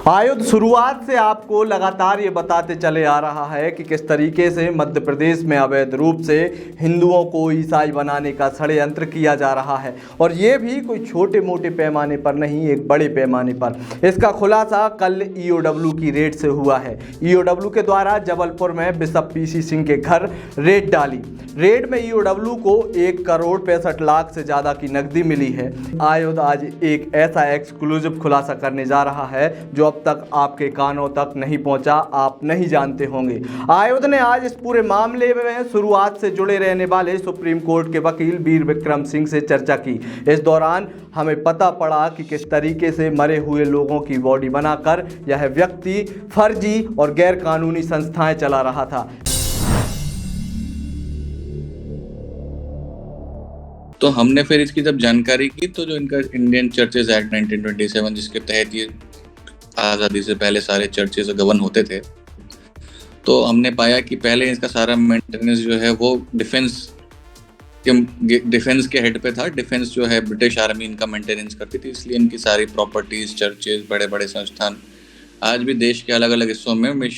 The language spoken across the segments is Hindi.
आयुध शुरुआत से आपको लगातार ये बताते चले आ रहा है कि किस तरीके से मध्य प्रदेश में अवैध रूप से हिंदुओं को ईसाई बनाने का षड्यंत्र किया जा रहा है, और ये भी कोई छोटे मोटे पैमाने पर नहीं, एक बड़े पैमाने पर। इसका खुलासा कल ईओडब्ल्यू की रेड से हुआ है। ईओडब्ल्यू के द्वारा जबलपुर में बिशप पीसी सिंह के घर रेड डाली। रेड में ईओडब्ल्यू को 1,65,00,000 से ज़्यादा की नकदी मिली है। आयुध आज एक ऐसा एक्सक्लूसिव खुलासा करने जा रहा है जो अब तक आपके कानों तक नहीं पहुंचा, आप नहीं जानते होंगे। आयुध ने आज इस पूरे मामले में शुरुआत से जुड़े रहने वाले सुप्रीम कोर्ट के वकील वीर विक्रम सिंह से चर्चा की। इस दौरान हमें पता पड़ा कि किस तरीके से मरे हुए लोगों की बॉडी बनाकर यह व्यक्ति फर्जी और गैर कानूनी संस्थाएं चला रहा था। तो हमने फिर इसकी जब जानकारी की तो जो इनका इंडियन चर्चेज एक्ट 1927 जिसके तहत ये आज़ादी से पहले सारे चर्चेज गवर्न होते थे, तो हमने पाया कि पहले इसका सारा मेंटेनेंस जो है वो डिफेंस के हेड पे था। डिफेंस जो है ब्रिटिश आर्मी इनका मेंटेनेंस करती थी, इसलिए इनकी सारी प्रॉपर्टीज, चर्चेज, बड़े बड़े संस्थान आज भी देश के अलग अलग हिस्सों में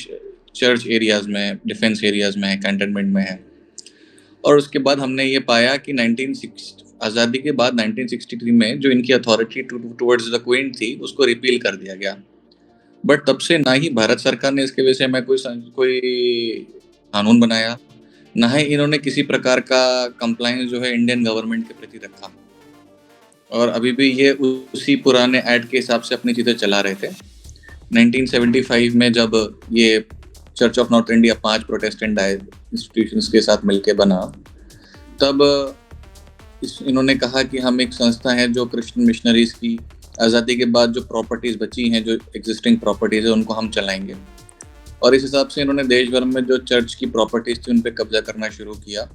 चर्च एरियाज में, डिफेंस एरियाज में है, कैंटनमेंट में है। और उसके बाद हमने ये पाया कि आज़ादी के बाद 1963 में जो इनकी अथॉरिटी टुवर्ड्स द क्वीन थी उसको रिपील कर दिया गया। बट तब से ना ही भारत सरकार ने इसके विषय में कोई कानून बनाया, ना ही इन्होंने किसी प्रकार का कंप्लायंस जो है इंडियन गवर्नमेंट के प्रति रखा, और अभी भी ये उसी पुराने एक्ट के हिसाब से अपनी चीज़ें चला रहे थे। 1975 में जब ये church of north India 5 Protestant institutions के साथ मिलके बना, तब इन्होंने कहा कि हम एक संस्था है जो क्रिश्चियन मिशनरीज की आज़ादी के बाद जो प्रॉपर्टीज़ बची हैं, जो एग्जिस्टिंग प्रॉपर्टीज़ है, उनको हम चलाएंगे। और इस हिसाब से इन्होंने देश भर में जो चर्च की प्रॉपर्टीज़ थी उन पे कब्जा करना शुरू किया।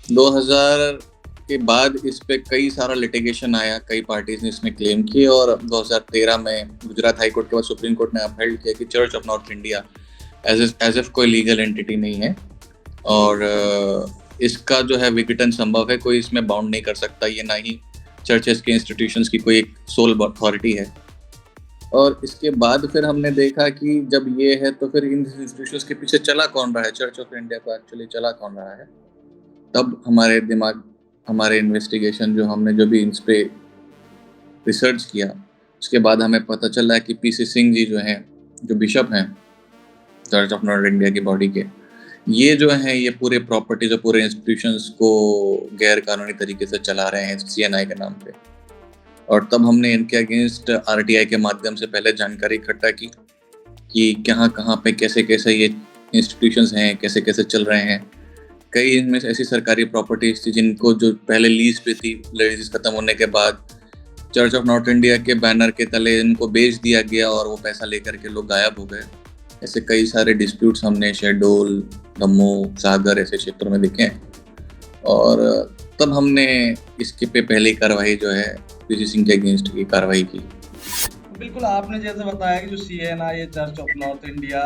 2000 के बाद इस पे कई सारा लिटिगेशन आया, कई पार्टीज ने इसमें क्लेम किए, और 2013 में गुजरात हाई कोर्ट के बाद सुप्रीम कोर्ट ने अपहेल्ड किया कि church of north India as if कोई लीगल एंटिटी नहीं है, और इसका जो है विघटन संभव है, कोई इसमें बाउंड नहीं कर सकता, ये ना ही चर्चेस के इंस्टीट्यूशंस की कोई एक सोल अथॉरिटी है। और इसके बाद फिर हमने देखा कि जब ये है तो फिर इन इंस्टीट्यूशंस के पीछे चला कौन रहा है, चर्च ऑफ इंडिया को एक्चुअली चला कौन रहा है। तब हमारे इन्वेस्टिगेशन जो हमने जो भी इन पे रिसर्च किया, उसके बाद हमें पता चला कि पीसी सिंह जी जो हैं, जो बिशप हैं चर्च ऑफ नॉर्थ इंडिया की बॉडी के, ये जो हैं ये पूरे प्रॉपर्टीज और पूरे इंस्टीट्यूशंस को गैर कानूनी तरीके से चला रहे हैं CNI के नाम पे। और तब हमने इनके अगेंस्ट RTI के माध्यम से पहले जानकारी इकट्ठा की कि कहाँ पे कैसे कैसे ये इंस्टीट्यूशंस हैं, कैसे कैसे चल रहे हैं। कई इनमें ऐसी सरकारी प्रॉपर्टीज थी जिनको जो पहले लीज पे थी, लीज खत्म होने के बाद चर्च ऑफ नॉर्थ इंडिया के बैनर के तले इनको बेच दिया गया और वो पैसा लेकर के लोग गायब हो गए। ऐसे कई सारे डिस्प्यूट्स हमने शहडोल, दमोह, सागर ऐसे क्षेत्रों में देखे हैं, और तब हमने इसके पे पहली कार्रवाई जो है पीसी सिंह के अगेंस्ट की कार्रवाई की। बिल्कुल, आपने जैसे बताया कि जो CNI church of north India,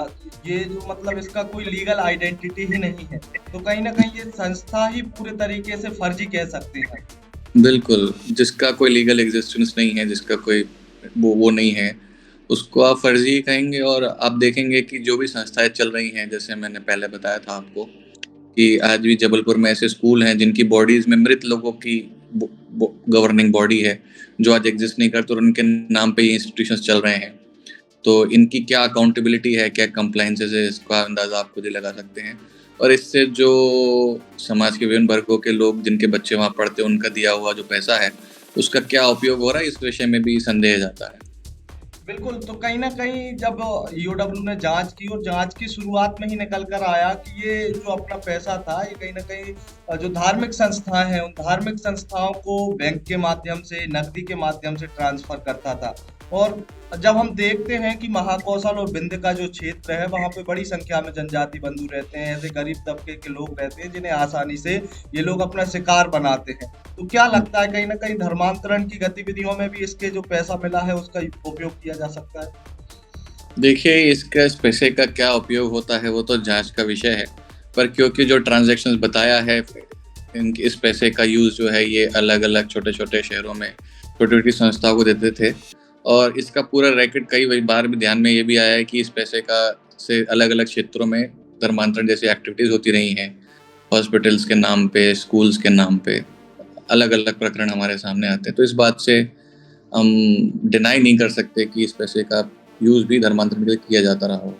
ये जो मतलब इसका कोई लीगल आइडेंटिटी ही नहीं है, तो कहीं ना कहीं ये संस्था ही पूरे तरीके से फर्जी कह सकते हैं। बिल्कुल, जिसका कोई लीगल एग्जिस्टेंस नहीं है, जिसका कोई वो नहीं है, उसको आप फर्जी ही कहेंगे। और आप देखेंगे कि जो भी संस्थाएं चल रही हैं, जैसे मैंने पहले बताया था आपको कि आज भी जबलपुर में ऐसे स्कूल हैं जिनकी बॉडीज में मृत लोगों की गवर्निंग बॉडी है जो आज एग्जिस्ट नहीं करते, और उनके नाम पे ये इंस्टीट्यूशंस चल रहे हैं। तो इनकी क्या अकाउंटेबिलिटी है, क्या कंप्लायंसेस है, इसका अंदाज़ा आप खुद ही लगा सकते हैं। और इससे जो समाज के विभिन्न वर्गों के लोग जिनके बच्चे वहाँ पढ़ते हैं, उनका दिया हुआ जो पैसा है उसका क्या उपयोग हो रहा है, इस विषय में भी संदेह जाता है। बिल्कुल, तो कहीं ना कहीं जब ईओडब्ल्यू ने जांच की, और जांच की शुरुआत में ही निकल कर आया कि ये जो अपना पैसा था ये कहीं ना कहीं जो धार्मिक संस्थाएं हैं उन धार्मिक संस्थाओं को बैंक के माध्यम से, नकदी के माध्यम से ट्रांसफर करता था। और जब हम देखते हैं कि महाकौशल और विंध्य का जो क्षेत्र है वहाँ पे बड़ी संख्या में जनजाति बंधु रहते हैं, ऐसे गरीब तबके के लोग रहते हैं जिन्हें आसानी से ये लोग अपना शिकार बनाते हैं। तो क्या लगता है कहीं ना कहीं धर्मांतरण की गतिविधियों में भी इसके जो पैसा मिला है उसका उपयोग किया जा सकता है? देखिए, इसका इस पैसे का क्या उपयोग होता है वो तो जांच का विषय है, पर क्योंकि जो ट्रांजैक्शंस बताया है, इस पैसे का यूज़ जो है ये अलग अलग छोटे छोटे शहरों में छोटी छोटी संस्थाओं को देते थे, और इसका पूरा रैकेट कई बार भी ध्यान में ये भी आया है कि इस पैसे का से अलग-अलग क्षेत्रों में धर्मांतरण जैसी एक्टिविटीज़ होती रही हैं। हॉस्पिटल्स के नाम पे, स्कूल्स के नाम पे, अलग-अलग प्रकरण हमारे सामने आते हैं। तो इस बात से हम डिनाई नहीं कर सकते कि इस पैसे का यूज़ भी धर्मांतरण के लिए किया जाता रहा हो।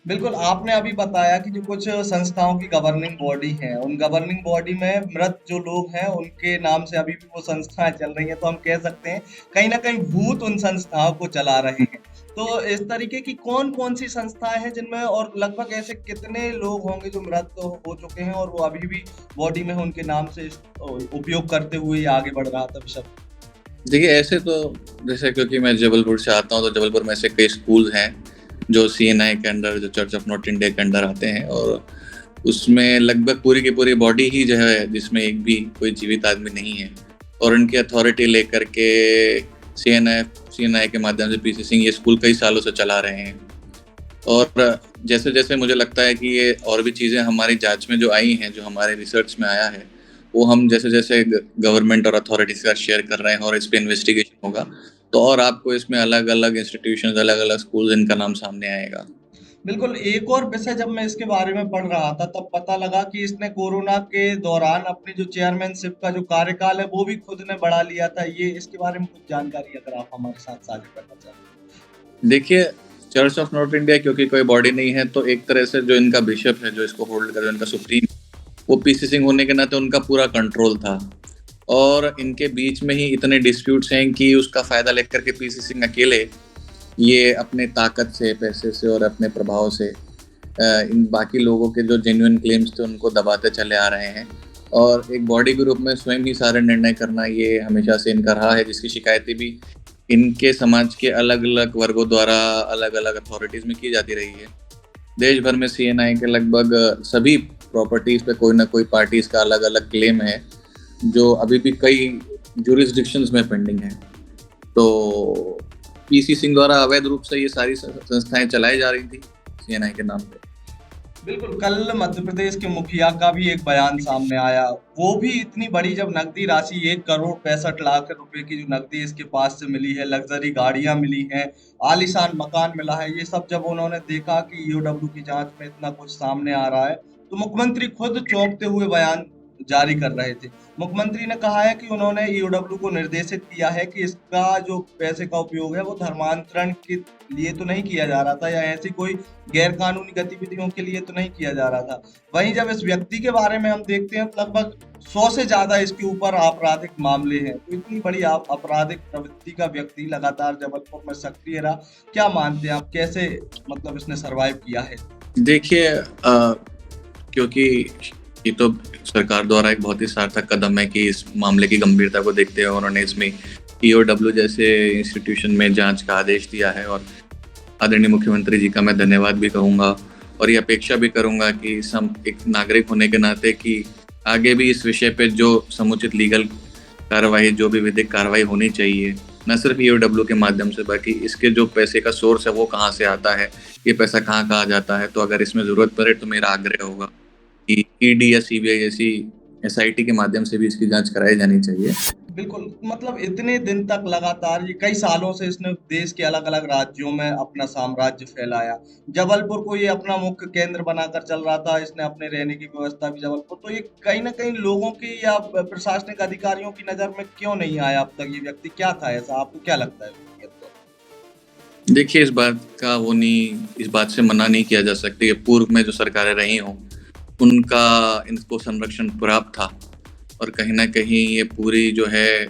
बिल्कुल, आपने अभी बताया कि जो कुछ संस्थाओं की गवर्निंग बॉडी है, उन गवर्निंग बॉडी में मृत जो लोग हैं, उनके नाम से अभी भी वो संस्थाएँ चल रही हैं, तो हम कह सकते हैं कहीं न कहीं भूत उन संस्थाओं को चला रहे हैं। तो इस तरीके की कौन-कौन सी संस्थाएँ हैं जिनमें और लगभग ऐसे कितने लोग होंगे जो मृत हो चुके हैं और वो अभी भी बॉडी में उनके नाम से उपयोग करते हुए ये आगे बढ़ रहा था विषय? देखिए, ऐसे तो जैसे क्योंकि मैं जबलपुर से आता हूँ, तो जबलपुर में ऐसे कई स्कूल हैं जो सीएनआई के अंडर, जो चर्च ऑफ नॉर्थ इंडिया के अंडर आते हैं, और उसमें लगभग पूरी की पूरी बॉडी ही जो है जिसमें एक भी कोई जीवित आदमी नहीं है, और उनकी अथॉरिटी लेकर के सीएनआई के माध्यम से पीसी सिंह ये स्कूल कई सालों से चला रहे हैं। और जैसे-जैसे मुझे लगता है कि ये और भी चीज़ें हमारी जाँच में जो आई हैं, जो हमारे रिसर्च में आया है, वो हम जैसे-जैसे गवर्नमेंट और अथॉरिटीज़ के साथ शेयर कर रहे हैं और इस पे इन्वेस्टिगेशन होगा, तो और आपको इसमें अलग-अलग इंस्टीट्यूशंस, अलग-अलग स्कूल्स इनका नाम सामने आएगा। बिल्कुल, एक और विषय जब मैं इसके बारे में पढ़ रहा था तब पता लगा कि इसने कोरोना के दौरान अपनी जो चेयरमैनशिप का जो कार्यकाल है वो भी खुद ने बढ़ा लिया था। ये इसके बारे में कुछ जानकारी अगर आप हमारे साथ साझा करना चाहें? देखिए, चर्च ऑफ नॉर्थ इंडिया क्योंकि कोई बॉडी नहीं है, तो एक तरह से जो इनका बिशप है, जो इसको होल्ड कर रहा है, इनका सुप्रीम, वो पीसी सिंह होने के नाते उनका पूरा कंट्रोल था, और इनके बीच में ही इतने डिस्प्यूट्स हैं कि उसका फ़ायदा लेकर के पीसी सिंह अकेले ये अपने ताकत से, पैसे से और अपने प्रभाव से इन बाकी लोगों के जो जेन्युइन क्लेम्स थे उनको दबाते चले आ रहे हैं, और एक बॉडी के रूप में स्वयं ही सारे निर्णय करना ये हमेशा से इनका रहा है, जिसकी शिकायतें भी इनके समाज के अलग-अलग वर्गों द्वारा अलग-अलग अथॉरिटीज़ में की जाती रही है। देश भर में सीएनआई के लगभग सभी प्रॉपर्टीज़ पे कोई ना कोई पार्टी इसका अलग-अलग क्लेम है, जो अभी भी कई ज्यूरिसडिक्शंस में पेंडिंग है। तो पीसी सिंह द्वारा अवैध रूप से ये सारी संस्थाएं चलाई जा रही थी सीएनआई के नाम पे। बिल्कुल, कल मध्य प्रदेश के मुखिया का भी एक बयान सामने आया। वो भी इतनी बड़ी जब नकदी राशि 1 करोड़ 65 लाख रुपए की जो नकदी इसके पास से मिली है, लग्जरी गाड़ियाँ मिली हैं, आलीशान मकान मिला है, ये सब जब उन्होंने देखा कि ईओडब्ल्यू की जाँच में इतना कुछ सामने आ रहा है, तो मुख्यमंत्री खुद चौंकते हुए बयान जारी कर रहे थे। मुख्यमंत्री ने कहा है कि उन्होंने ईओडब्ल्यू को निर्देशित किया है कि इसका जो पैसे का उपयोग है वो धर्मांतरण के लिए तो नहीं किया जा रहा था या ऐसी कोई गैर कानूनी गतिविधियों के लिए तो नहीं किया जा रहा था। वहीं जब इस व्यक्ति के बारे में हम देखते हैं तो लगभग 100 से ज्यादा इसके ऊपर आपराधिक मामले हैं। तो इतनी बड़ी आपराधिक प्रवृत्ति का व्यक्ति लगातार जबलपुर में सक्रिय रहा। क्या मानते हैं आप, कैसे मतलब इसने सर्वाइव किया है? देखिए, क्योंकि ये तो सरकार द्वारा एक बहुत ही सार्थक कदम है कि इस मामले की गंभीरता को देखते हुए उन्होंने इसमें ईओडब्ल्यू जैसे इंस्टीट्यूशन में जांच का आदेश दिया है, और आदरणीय मुख्यमंत्री जी का मैं धन्यवाद भी कहूँगा, और ये अपेक्षा भी करूँगा कि सम एक नागरिक होने के नाते कि आगे भी इस विषय पे जो समुचित लीगल कार्रवाई, जो भी विधिक कार्रवाई होनी चाहिए, न सिर्फ ईओडब्ल्यू के माध्यम से, बाकी इसके जो पैसे का सोर्स है वो कहाँ से आता है, ये पैसा कहाँ जाता है। तो अगर इसमें ज़रूरत पड़े तो मेरा आग्रह होगा कि ईडी या सीबीआई जैसी एसआईटी के माध्यम से भी इसकी जांच कराई जानी चाहिए। बिल्कुल, मतलब इतने दिन तक लगातार ये कई सालों से इसने देश के अलग-अलग राज्यों में अपना साम्राज्य फैलाया। जबलपुर को ये अपना मुख्य केंद्र बनाकर चल रहा था, इसने अपने रहने की व्यवस्था भी जबलपुर, तो ये कहीं न कहीं लोगों की या प्रशासनिक अधिकारियों की नज़र में क्यों नहीं आया अब तक? ये व्यक्ति क्या था ऐसा? आपको क्या लगता है व्यक्तिगत तौर पे? देखिए, इस बात से मना नहीं किया जा सकती कि पूर्व में जो सरकारें रही हों, उनका इनको संरक्षण प्राप्त था, और कहीं न कहीं ये पूरी जो है,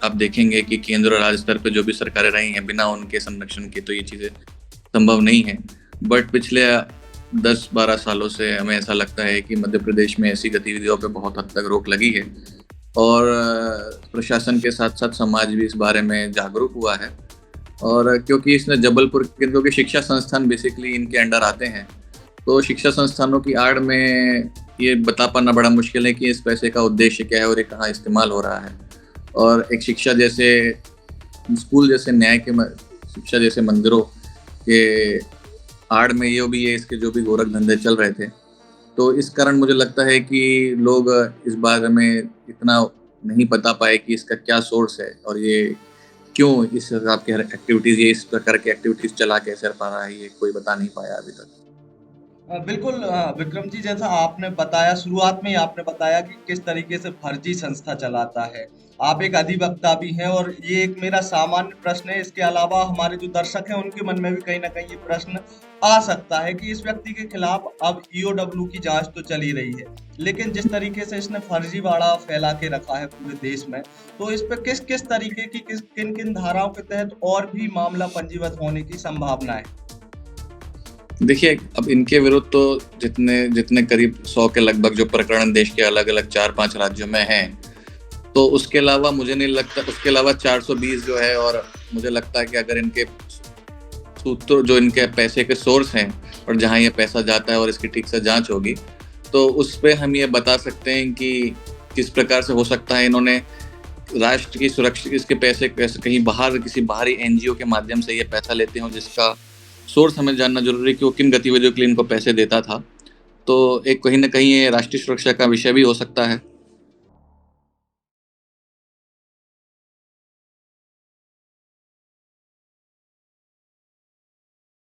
आप देखेंगे कि केंद्र और राज्य स्तर पे जो भी सरकारें रही हैं, बिना उनके संरक्षण के तो ये चीज़ें संभव नहीं हैं। बट पिछले 10-12 सालों से हमें ऐसा लगता है कि मध्य प्रदेश में ऐसी गतिविधियों पे बहुत हद तक रोक लगी है, और प्रशासन के साथ-साथ समाज भी इस बारे में जागरूक हुआ है। और क्योंकि इसने जबलपुर के, क्योंकि शिक्षा संस्थान बेसिकली इनके अंडर आते हैं, तो शिक्षा संस्थानों की आड़ में ये बता पाना बड़ा मुश्किल है कि इस पैसे का उद्देश्य क्या है और ये कहाँ इस्तेमाल हो रहा है। और एक शिक्षा जैसे स्कूल जैसे शिक्षा जैसे मंदिरों के आड़ में ये इसके जो भी गोरख धंधे चल रहे थे, तो इस कारण मुझे लगता है कि लोग इस बारे में इतना नहीं बता पाए कि इसका क्या सोर्स है और ये क्यों इस हिसाब की एक्टिविटीज, ये इस प्रकार की एक्टिविटीज चला कैसे पा रहा है, ये कोई बता नहीं पाया अभी तक। बिल्कुल विक्रम जी, जैसा आपने बताया, शुरुआत में ही आपने बताया कि किस तरीके से फर्जी संस्था चलाता है। आप एक अधिवक्ता भी हैं और ये एक मेरा सामान्य प्रश्न है। इसके अलावा हमारे जो दर्शक हैं उनके मन में भी कहीं न कहीं ये प्रश्न आ सकता है कि इस व्यक्ति के खिलाफ अब ईओडब्ल्यू की जांच तो चल ही रही है, लेकिन जिस तरीके से इसने फर्जीवाड़ा फैला के रखा है पूरे देश में, तो इस पे किस-किस तरीके की किन-किन धाराओं के तहत और भी मामला पंजीबद्ध होने की संभावना है? देखिए, अब इनके विरुद्ध तो जितने जितने करीब 100 के लगभग जो प्रकरण देश के अलग-अलग 4-5 राज्यों में हैं, तो उसके अलावा मुझे नहीं लगता, उसके अलावा 420 जो है, और मुझे लगता है कि अगर इनके सूत्र, जो इनके पैसे के सोर्स हैं और जहाँ ये पैसा जाता है और इसकी ठीक से जांच होगी, तो उस पे हम ये बता सकते हैं कि किस प्रकार से हो सकता है इन्होंने राष्ट्र की सुरक्षा, इसके पैसे कैसे कहीं बाहर किसी बाहरी एनजीओ के माध्यम से ये पैसा लेते हो, जिसका सोर्स हमें जानना जरूरी है कि वो किन गतिविधियों के लिए इनको पैसे देता था। तो एक कहीं ना कहीं ये राष्ट्रीय सुरक्षा का विषय भी हो सकता है।